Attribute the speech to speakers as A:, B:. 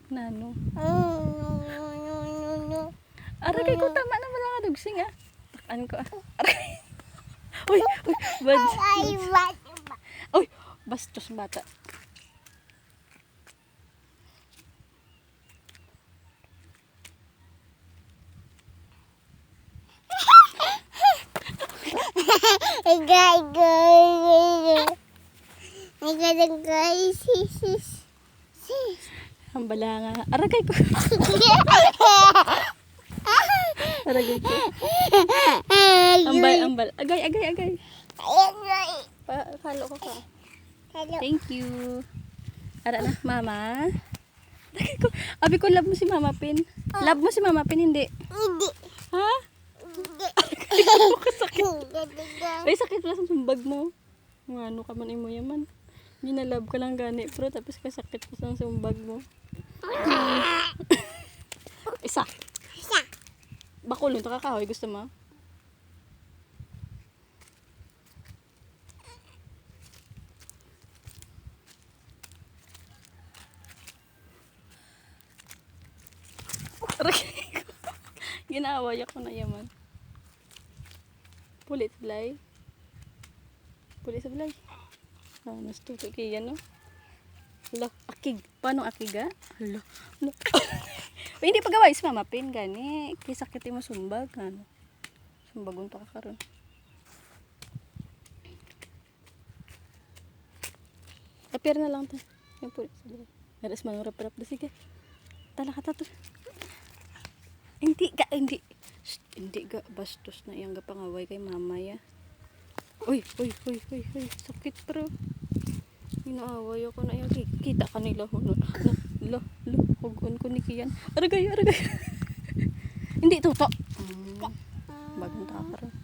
A: Nano. Aragay ko tama na wala nga dugsing ah. Takan ko ah. Aragay. Uy, bad. Uy, bastos bata. Ang bala nga. Aragay ko. Aragay ko. Ambal. Agay. Palo ko ka. Thank you. Ara na, mama. Aragay ko. Abi ko, love mo si Mama Pin. Love mo si Mama Pin, hindi?
B: Hindi.
A: Ha? Sakit. Ay, sakit pala sa sumbag mo. Ano ka man imo yaman. Ginalab ka lang gani, pero tapos kasakit pa sa sumbag mo. Isa. Bakulong to kakahoy, gusto mo? Ginaway ako na yaman. Pulit blay. Mas tuto kaya no? Hala, akig. Paano akiga? Hala. Hindi pa gawai si Mama Pin gani. Kay sakit mo sumbag ano. Sumbagon to ka karon. Apir na lang to. Yung pulit sa blay. Garas manurap-rap na sige. Tala ka to. Hindi ga bastos na iyang gapangaway kay mama ya. Uy, sakit bro. Inaaway ako na iyang kita kanila hunon. Hugon ko ni Kian. Aragay. Hindi tuto.